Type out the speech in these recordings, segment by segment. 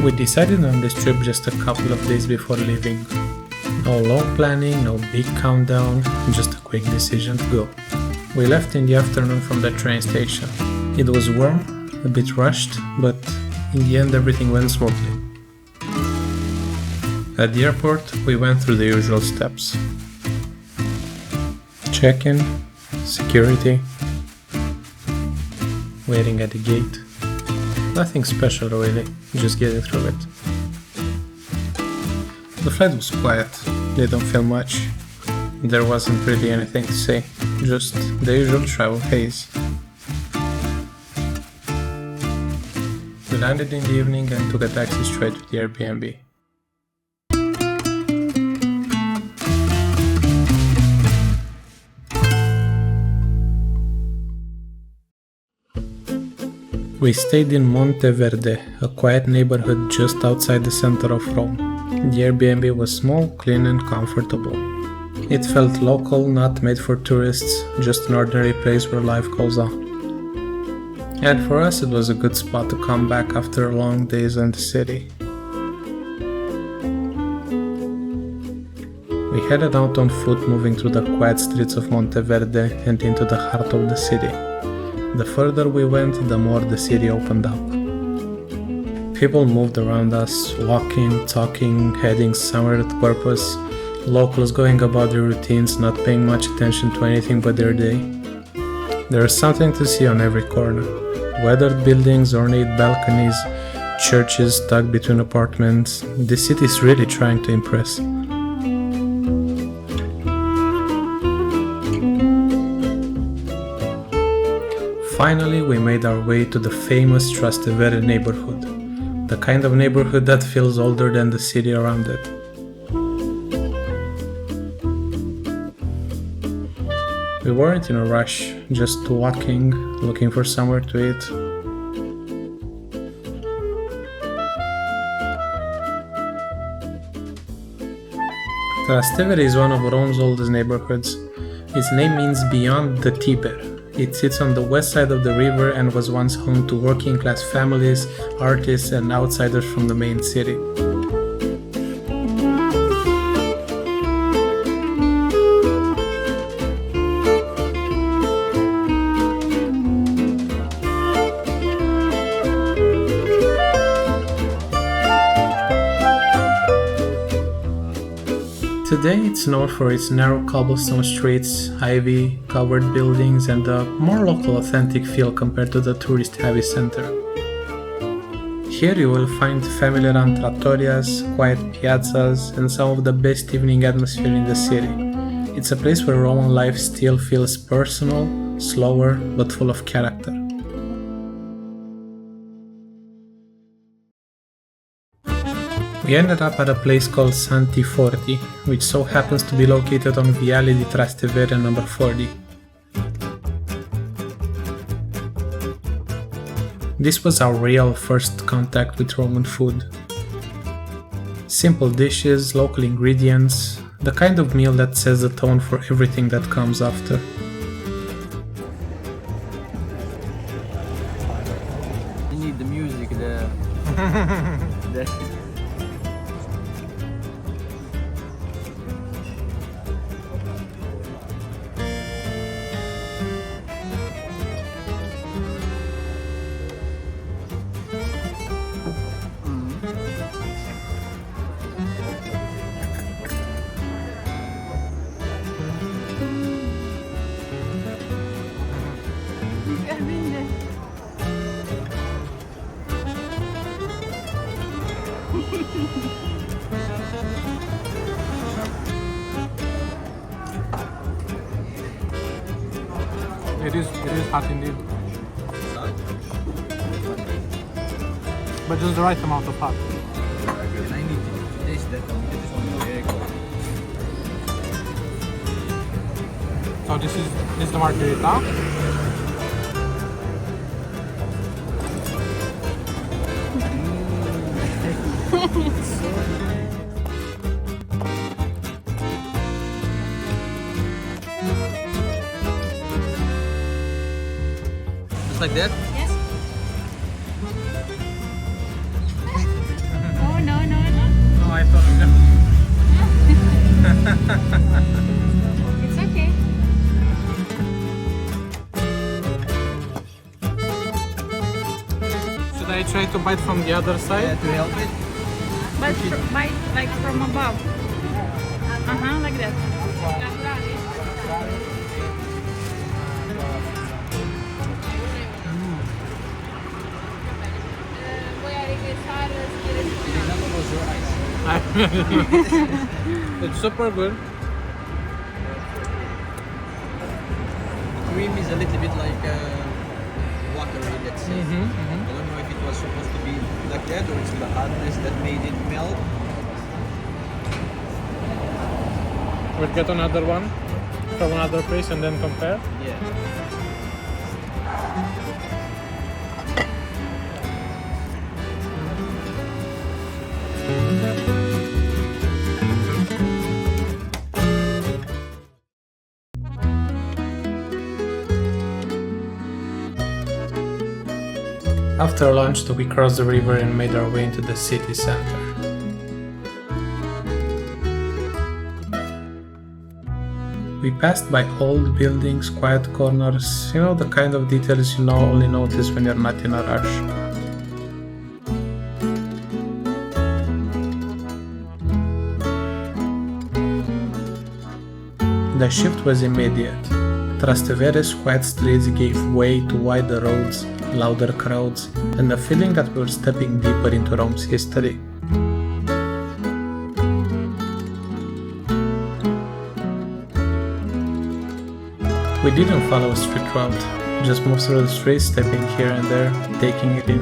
We decided on this trip just a couple of days before leaving. No long planning, no big countdown, just a quick decision to go. We left in the afternoon from the train station. It was warm, a bit rushed, but in the end everything went smoothly. At the airport, we went through the usual steps. Check-in, security, waiting at the gate. Nothing special really, just getting through it. The flight was quiet, didn't feel much. There wasn't really anything to say, just the usual travel haze. We landed in the evening and took a taxi straight to the Airbnb. We stayed in Monte Verde, a quiet neighborhood just outside the center of Rome. The Airbnb was small, clean and comfortable. It felt local, not made for tourists, just an ordinary place where life goes on. And for us it was a good spot to come back after long days in the city. We headed out on foot, moving through the quiet streets of Monteverde and into the heart of the city. The further we went, the more the city opened up. People moved around us, walking, talking, heading somewhere with purpose, locals going about their routines, not paying much attention to anything but their day. There is something to see on every corner. Weathered buildings, ornate balconies, churches tucked between apartments. The city is really trying to impress. Finally, we made our way to the famous Trastevere neighborhood, the kind of neighborhood that feels older than the city around it. We weren't in a rush, just walking, looking for somewhere to eat. Trastevere is one of Rome's oldest neighborhoods. Its name means beyond the Tiber. It sits on the west side of the river and was once home to working class families, artists and outsiders from the main city. Today it's known for its narrow cobblestone streets, ivy-covered buildings and a more local authentic feel compared to the tourist-heavy center. Here you will find family-run trattorias, quiet piazzas and some of the best evening atmosphere in the city. It's a place where Roman life still feels personal, slower but full of character. We ended up at a place called Santi Forti, which so happens to be located on Viale di Trastevere number 40. This was our real first contact with Roman food. Simple dishes, local ingredients, the kind of meal that sets the tone for everything that comes after. You need the music there. It is hot indeed. But just the right amount of hot. I need to taste that. So this is the margherita. Just like that? Yes. my tongue. It's okay. Should I try to bite from the other Yeah, side? to help it. But bite like from above. Like that. It's super good. Cream is a little bit like watery, let's say. I don't know if it was supposed to be like that or it's the hardness that made it melt. We'll get another one from another place and then compare. Yeah. After lunch, we crossed the river and made our way into the city center. We passed by old buildings, quiet corners, the kind of details you only notice when you're not in a rush. The shift was immediate. Trastevere's quiet streets gave way to wider roads, louder crowds, and the feeling that we were stepping deeper into Rome's history. We didn't follow a strict route, just moved through the streets, stepping here and there, taking it in.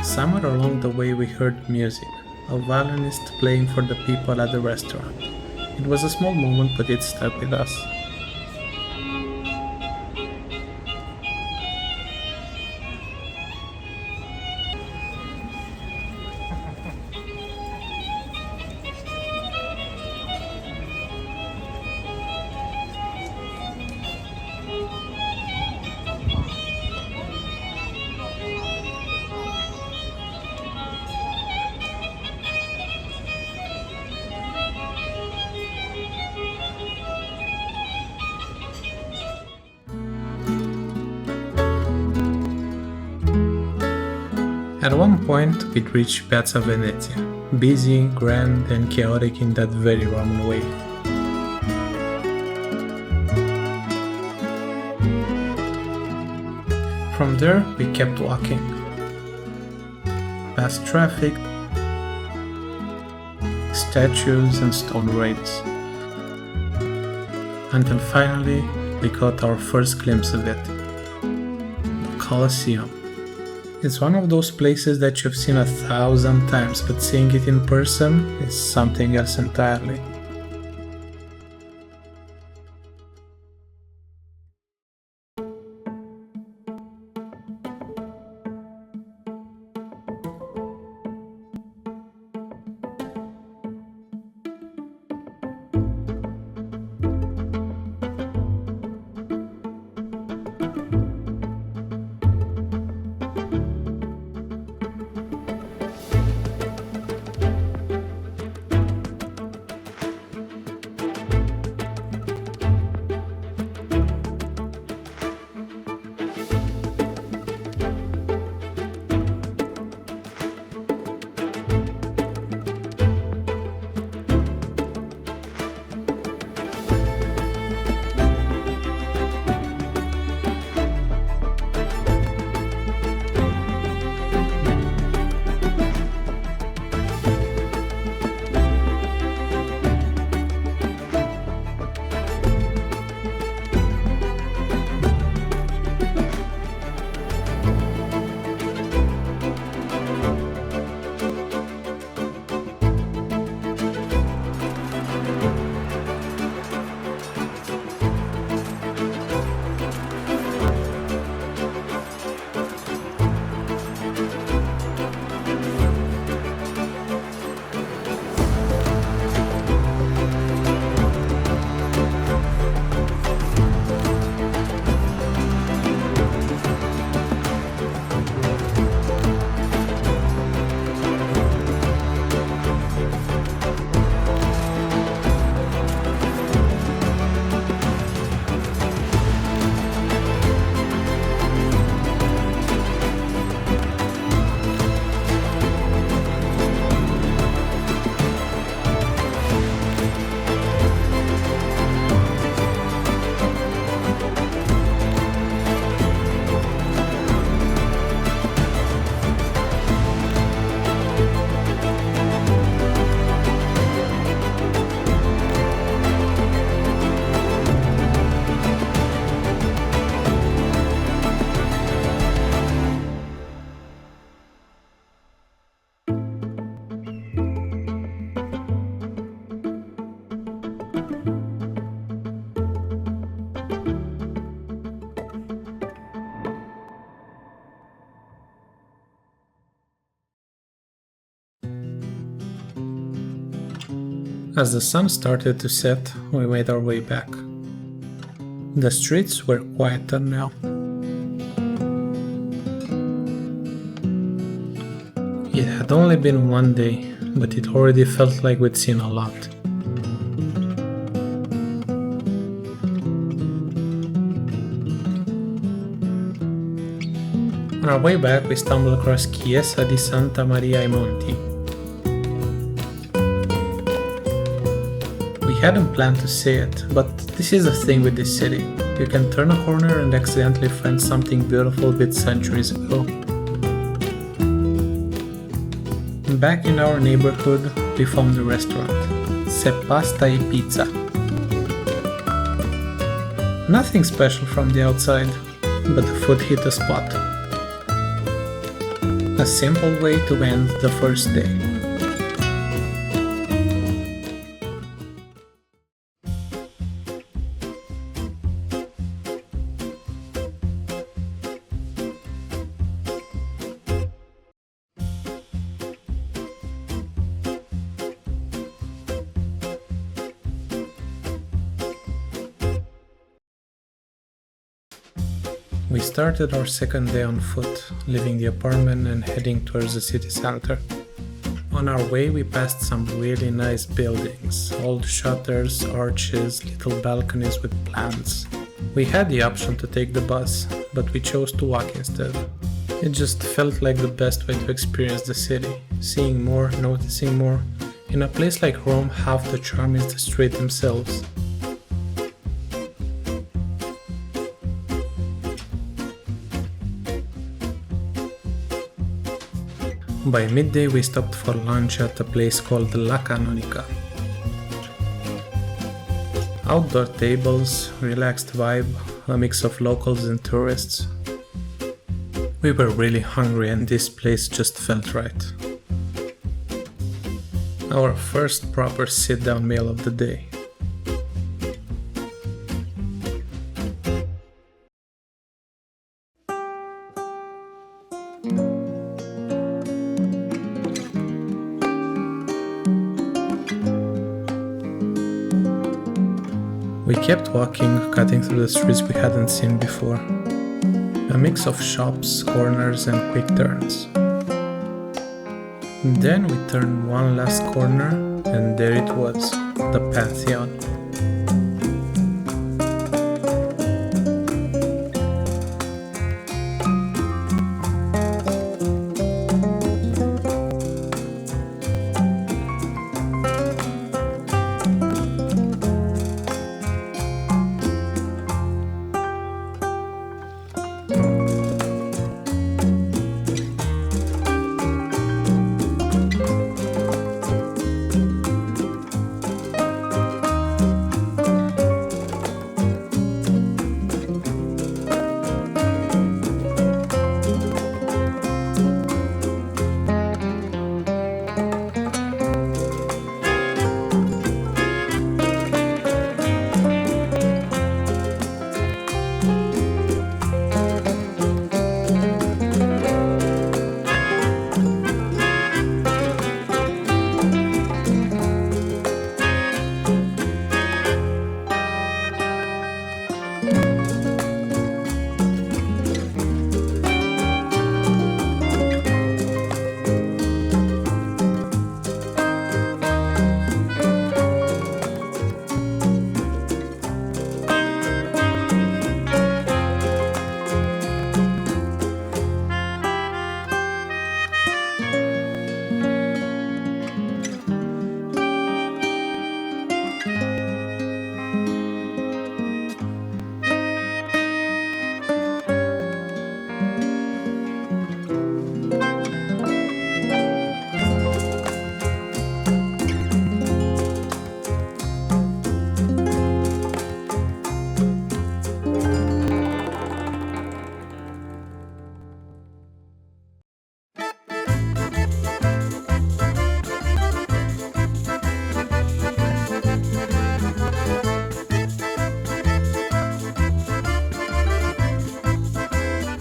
Somewhere along the way we heard music, a violinist playing for the people at the restaurant. It was a small moment, but it stuck with us. At one point, we'd reached Piazza Venezia, busy, grand, and chaotic in that very Roman way. From there, we kept walking, past traffic, statues, and stone rails, until finally we caught our first glimpse of it, the Colosseum. It's one of those places that you've seen 1,000 times, but seeing it in person is something else entirely. As the sun started to set, we made our way back. The streets were quieter now. It had only been one day, but it already felt like we'd seen a lot. On our way back, we stumbled across Chiesa di Santa Maria ai Monti. We hadn't planned to see it, but this is the thing with this city. You can turn a corner and accidentally find something beautiful built centuries ago. Back in our neighborhood, we found a restaurant, Se Pasta e Pizza. Nothing special from the outside, but the food hit the spot. A simple way to end the first day. We started our second day on foot, leaving the apartment and heading towards the city center. On our way we passed some really nice buildings, old shutters, arches, little balconies with plants. We had the option to take the bus, but we chose to walk instead. It just felt like the best way to experience the city, seeing more, noticing more. In a place like Rome, half the charm is the streets themselves. By midday we stopped for lunch at a place called La Canonica. Outdoor tables, relaxed vibe, a mix of locals and tourists. We were really hungry and this place just felt right. Our first proper sit-down meal of the day. We kept walking, cutting through the streets we hadn't seen before. A mix of shops, corners and quick turns. Then we turned one last corner and there it was, the Pantheon.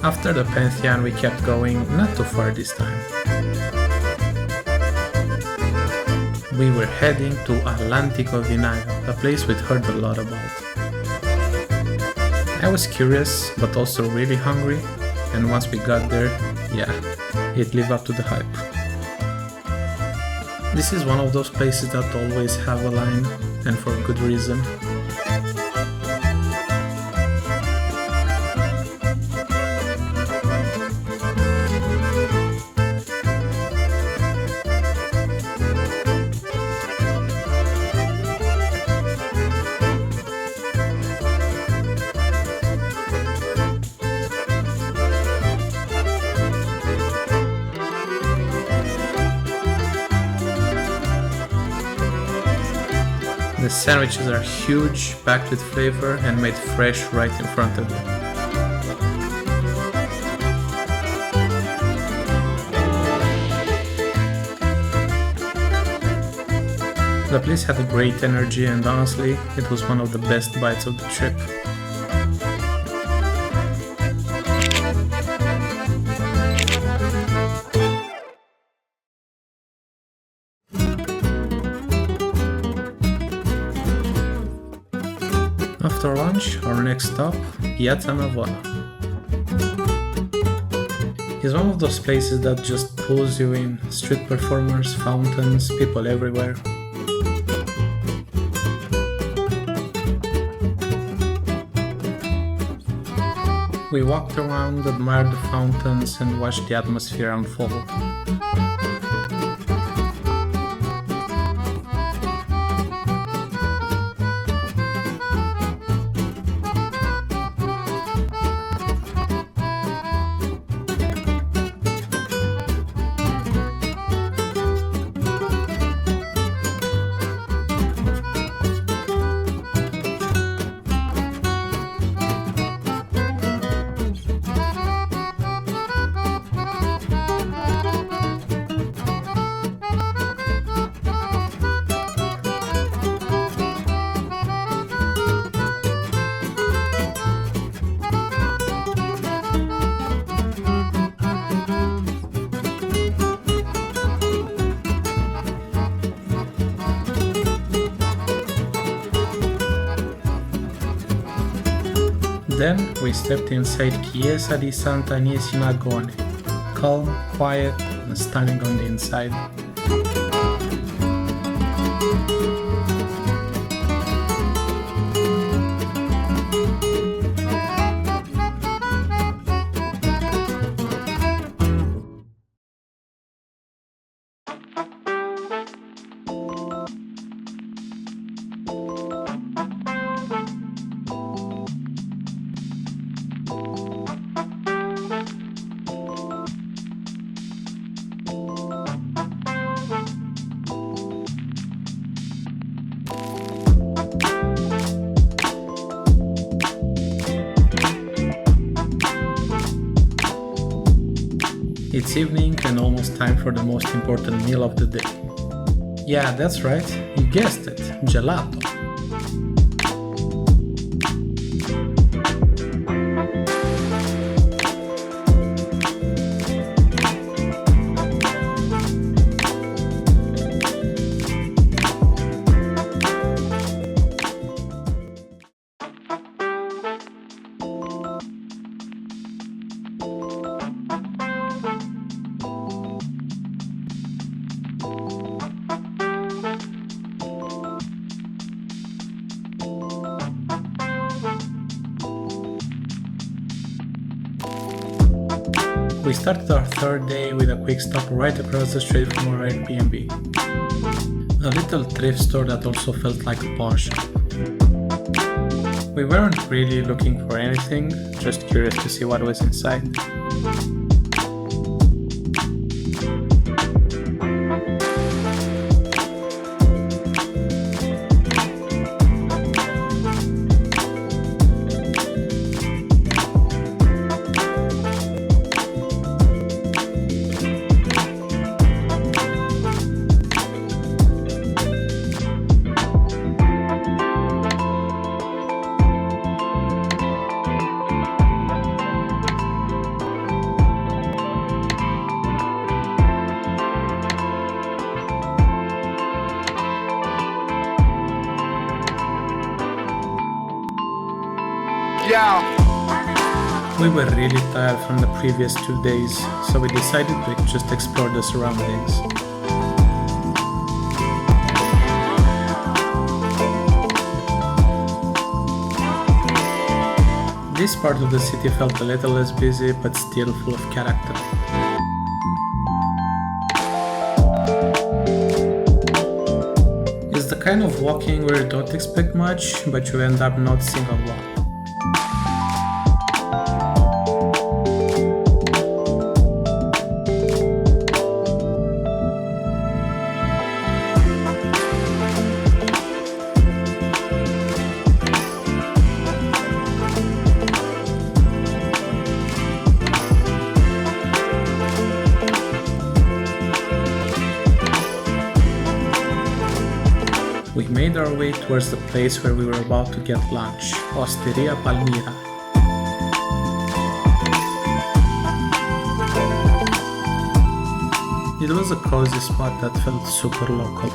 After the Pantheon we kept going, not too far this time. we were heading to Vinaio, a place we'd heard a lot about. I was curious, but also really hungry, and once we got there, yeah, it lived up to the hype. This is one of those places that always have a line, and for good reason. The sandwiches are huge, packed with flavor and made fresh right in front of you. The place had a great energy and honestly, it was one of the best bites of the trip. After lunch, our next stop, Piazza Navona. It's one of those places that just pulls you in. Street performers, fountains, people everywhere. We walked around, admired the fountains and watched the atmosphere unfold. Then we stepped inside Chiesa di Santa Agnese Agone, calm, quiet, and stunning on the inside. It's evening and almost time for the most important meal of the day. Yeah, that's right, you guessed it, gelato. We started our third day with a quick stop right across the street from our Airbnb. A little thrift store that also felt like a pawn shop. We weren't really looking for anything, just curious to see what was inside. We were really tired from the previous 2 days, so we decided to just explore the surroundings. This part of the city felt a little less busy, but still full of character. It's the kind of walking where you don't expect much, but you end up noticing a lot. We made our way towards the place where we were about to get lunch, Osteria Palmira. It was a cozy spot that felt super local.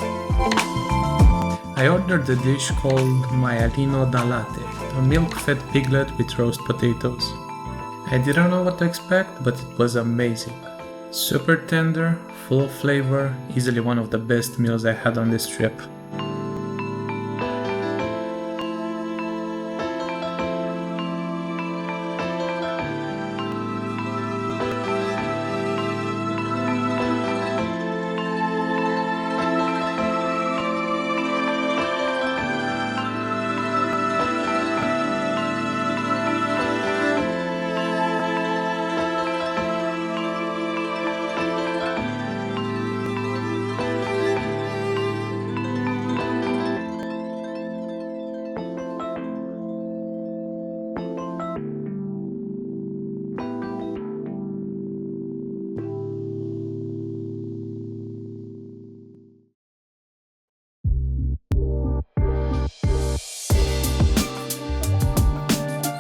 I ordered a dish called maialino da latte, a milk-fed piglet with roast potatoes. I didn't know what to expect, but it was amazing. Super tender, full of flavor, easily one of the best meals I had on this trip.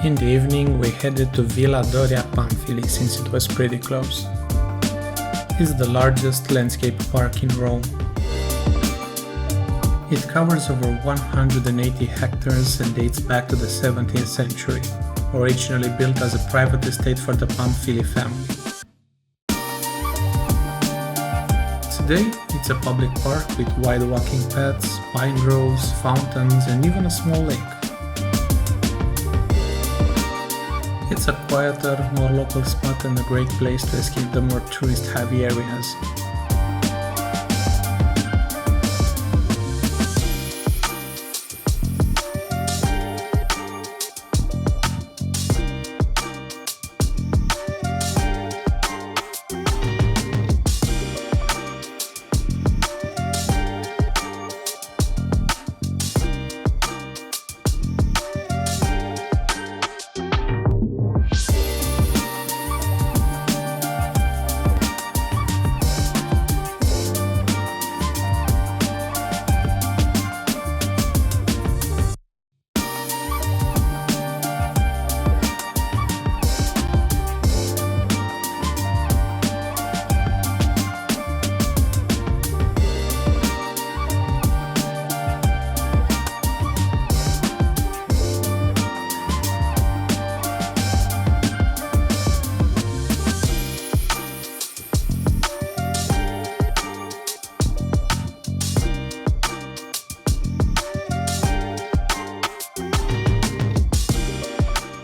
In the evening, we headed to Villa Doria Pamphili since it was pretty close. It's the largest landscape park in Rome. It covers over 180 hectares and dates back to the 17th century, originally built as a private estate for the Pamphili family. Today, it's a public park with wide walking paths, pine groves, fountains, and even a small lake. It's a quieter, more local spot and a great place to escape the more tourist-heavy areas.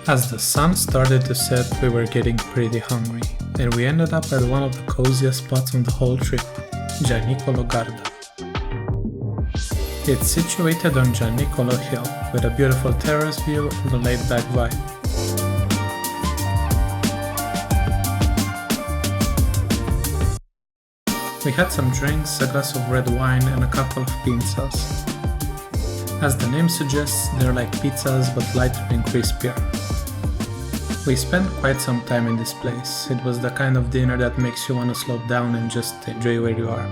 As the sun started to set, we were getting pretty hungry, and we ended up at one of the coziest spots on the whole trip, Gianicolo Garden. It's situated on Gianicolo Hill, with a beautiful terrace view and a laid-back vibe. We had some drinks, a glass of red wine, and a couple of pizzas. As the name suggests, they're like pizzas but lighter and crispier. We spent quite some time in this place. It was the kind of dinner that makes you want to slow down and just enjoy where you are.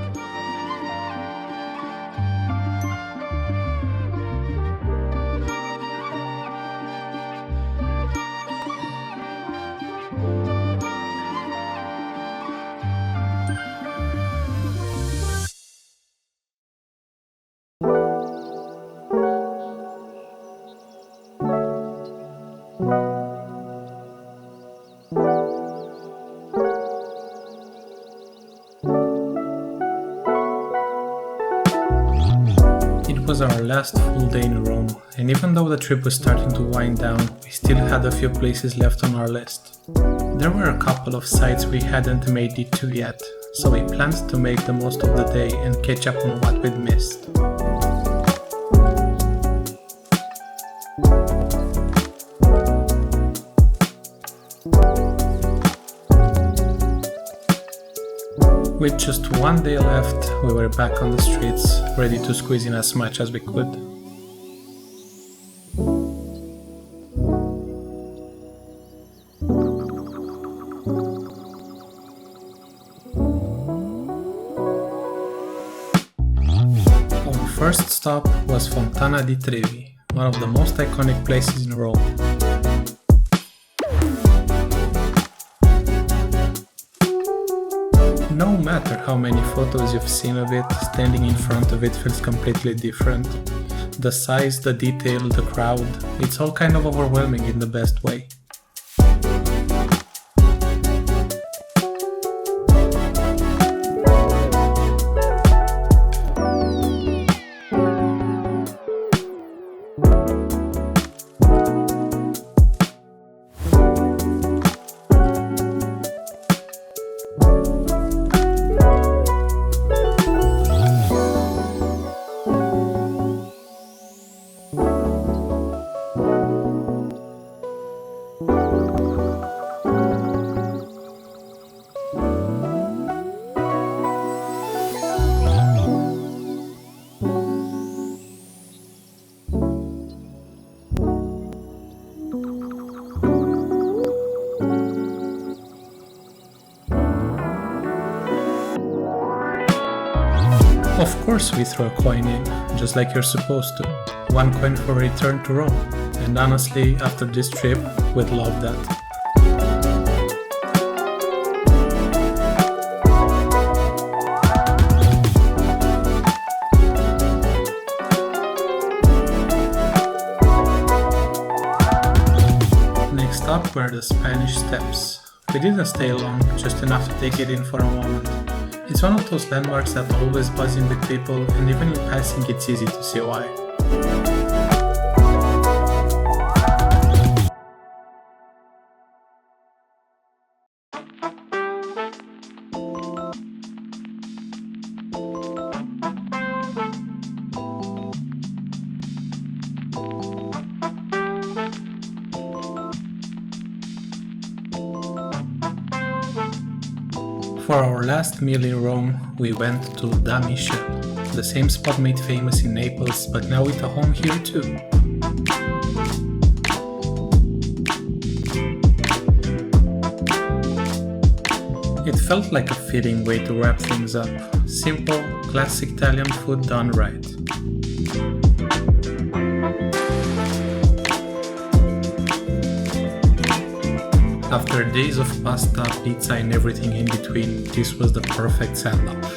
was our last full day in Rome, and even though the trip was starting to wind down, we still had a few places left on our list. There were a couple of sites we hadn't made it to yet, so we planned to make the most of the day and catch up on what we'd missed. With just one day left, we were back on the streets, ready to squeeze in as much as we could. Our first stop was Fontana di Trevi, one of the most iconic places in Rome. No matter how many photos you've seen of it, standing in front of it feels completely different. The size, the detail, the crowd, it's all kind of overwhelming in the best way. Of course we throw a coin in, just like you're supposed to. One coin for a return to Rome. And honestly, after this trip, we'd love that. Next up were the Spanish Steps. We didn't stay long, just enough to take it in for a moment. It's one of those landmarks that always buzzing with people, and even in passing it's easy to see why. For our last meal in Rome, we went to Da Michele, the same spot made famous in Naples, but now with a home here too. It felt like a fitting way to wrap things up. Simple, classic Italian food done right. After days of pasta, pizza and everything in between, this was the perfect send-off.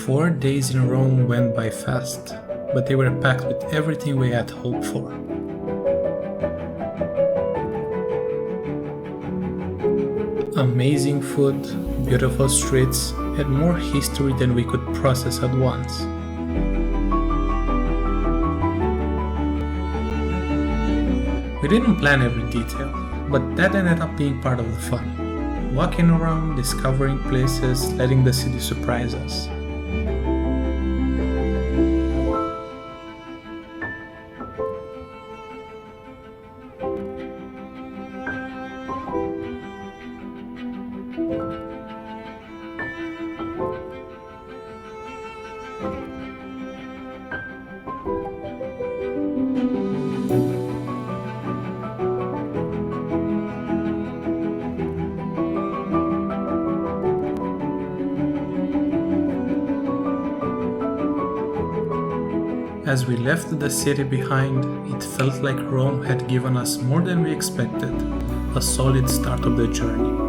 Four days in Rome went by fast, but they were packed with everything we had hoped for. Amazing food, beautiful streets, and more history than we could process at once. We didn't plan every detail, but that ended up being part of the fun. Walking around, discovering places, letting the city surprise us. As we left the city behind, it felt like Rome had given us more than we expected, a solid start of the journey.